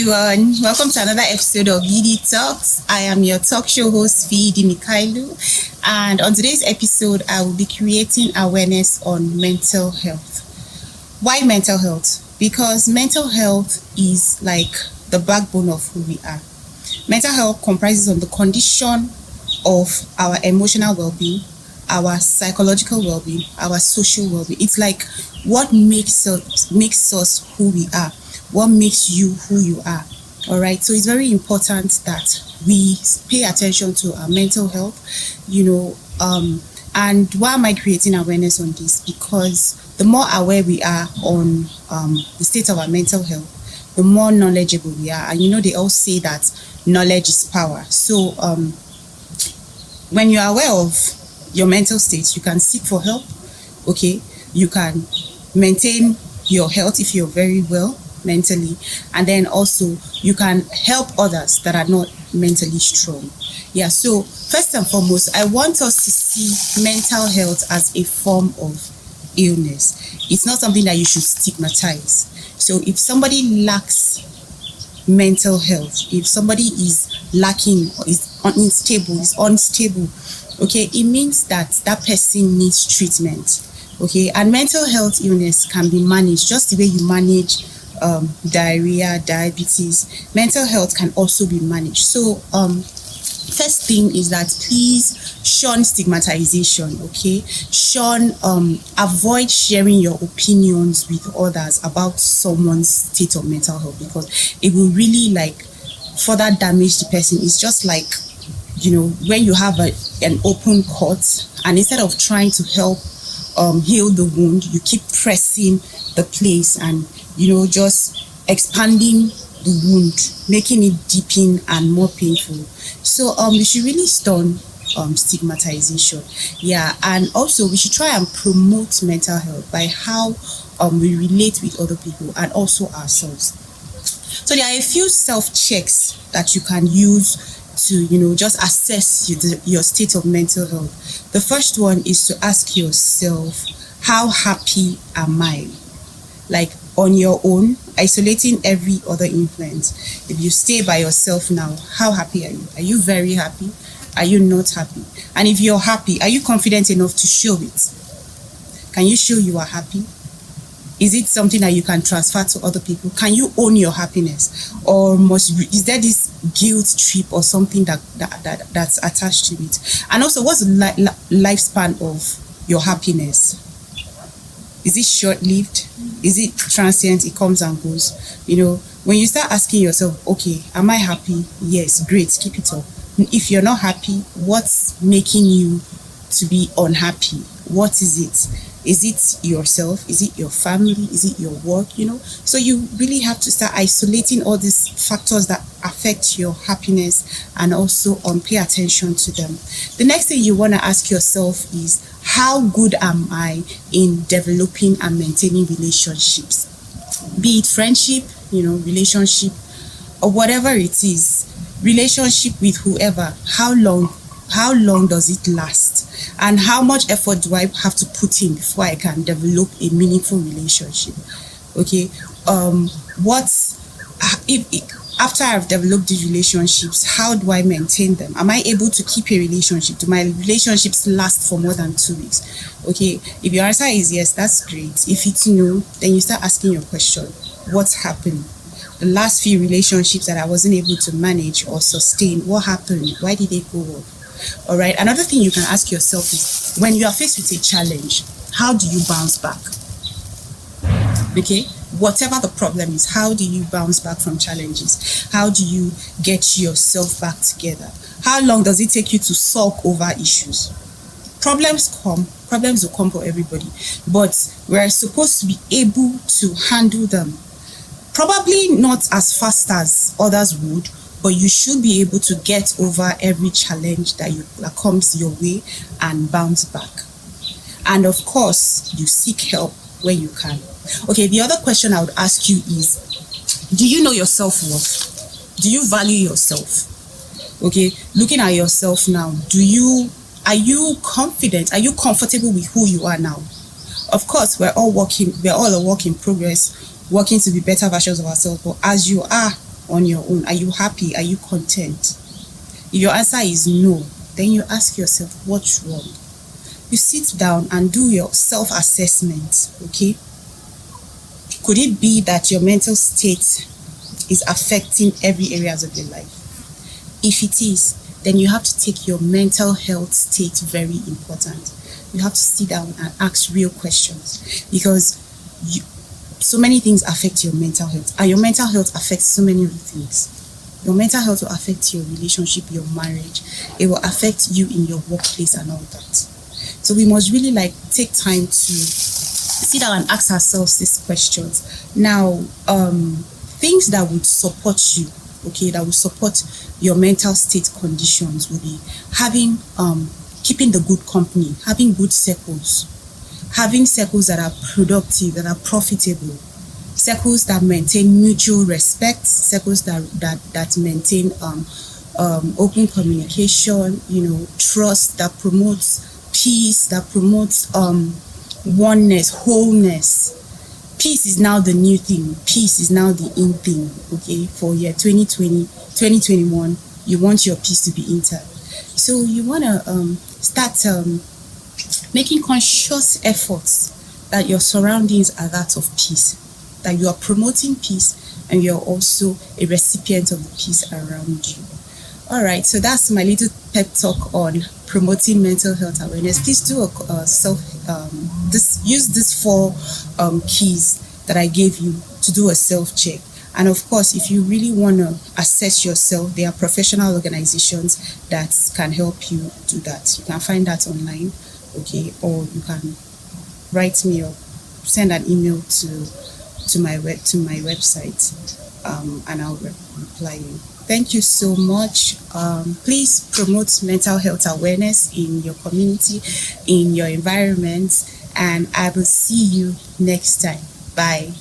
everyone. Welcome to another episode of VD Talks. I am your talk show host, VD Mikailu. And on today's episode, I will be creating awareness on mental health. Why mental health? Because mental health is like the backbone of who we are. Mental health comprises of the condition of our emotional well-being, our psychological well-being, our social well-being. It's like what makes us who we are. What makes you who you are. All right. So it's very important that we pay attention to our mental health, and why am I creating awareness on this? Because the more aware we are on the state of our mental health, the more knowledgeable we are. And they all say that knowledge is power. So when you're aware of your mental state, you can seek for help. Okay. You can maintain your health if you're very well mentally, and then also you can help others that are not mentally strong. So first and foremost, I want us to see mental health as a form of illness. It's not something that you should stigmatize. So if somebody lacks mental health, if somebody is lacking or is unstable, okay, it means that person needs treatment. Okay, and mental health illness can be managed just the way you manage diarrhea, diabetes. Mental health can also be managed. So first thing is that please shun stigmatization. Okay, avoid sharing your opinions with others about someone's state of mental health, because it will really further damage the person. It's just like when you have an open cut, and instead of trying to help heal the wound, you keep pressing the place and just expanding the wound, making it deepen and more painful. So we should really stun stigmatization. And also we should try and promote mental health by how we relate with other people and also ourselves. So there are a few self-checks that you can use to just assess your state of mental health. The first one is to ask yourself, how happy am I? On your own, isolating every other influence. If you stay by yourself now, how happy are you? Are you very happy? Are you not happy? And if you're happy, are you confident enough to show it? Can you show you are happy? Is it something that you can transfer to other people? Can you own your happiness? Or is there this guilt trip or something that's attached to it? And also, what's the lifespan of your happiness? Is it short-lived? Is it transient? It comes and goes. When you start asking yourself, okay, am I happy? Yes, great, keep it up. If you're not happy, what's making you to be unhappy? What is it? Is it yourself? Is it your family? Is it your work? So you really have to start isolating all these factors that affect your happiness and also pay attention to them. The next thing you want to ask yourself is, how good am I in developing and maintaining relationships? Be it friendship, relationship, or whatever it is, relationship with whoever. How long does it last? And how much effort do I have to put in before I can develop a meaningful relationship? Okay, after I've developed these relationships, how do I maintain them? Am I able to keep a relationship? Do my relationships last for more than 2 weeks? Okay, if your answer is yes, that's great. If it's no, then you start asking your question, what's happened? The last few relationships that I wasn't able to manage or sustain, what happened? Why did they go off? All right. Another thing you can ask yourself is, when you are faced with a challenge, how do you bounce back? Okay. Whatever the problem is, how do you bounce back from challenges? How do you get yourself back together? How long does it take you to sulk over issues? Problems will come for everybody, but we're supposed to be able to handle them. Probably not as fast as others would, but you should be able to get over every challenge that comes your way and bounce back. And of course, you seek help when you can. Okay, the other question I would ask you is, do you know your self-worth? Do you value yourself? Okay, looking at yourself now, are you confident? Are you comfortable with who you are now? Of course, we're all a work in progress, working to be better versions of ourselves. But as you are, on your own? Are you happy? Are you content? If your answer is no, then you ask yourself, what's wrong? You sit down and do your self-assessment, okay? Could it be that your mental state is affecting every areas of your life? If it is, then you have to take your mental health state very important. You have to sit down and ask real questions, because so many things affect your mental health, and your mental health affects so many other things. Your mental health will affect your relationship, your marriage. It will affect you in your workplace and all that. So we must really take time to sit down and ask ourselves these questions. Now, things that would support you, okay, that will support your mental state conditions will be having, keeping the good company, having good circles, having circles that are productive, that are profitable, circles that maintain mutual respect, circles that maintain open communication, trust, that promotes peace, that promotes oneness, wholeness. Peace is now the new thing. Peace is now the in thing, okay? For year 2020, 2021, you want your peace to be intact. So you want to start making conscious efforts that your surroundings are that of peace, that you are promoting peace and you're also a recipient of the peace around you. All right, so that's my little pep talk on promoting mental health awareness. Please do use these 4 keys that I gave you to do a self-check. And of course, if you really want to assess yourself, there are professional organizations that can help you do that. You can find that online, okay, or you can write me or send an email to my website, and I'll reply you. Thank you so much. Please promote mental health awareness in your community, in your environment, and I will see you next time. Bye.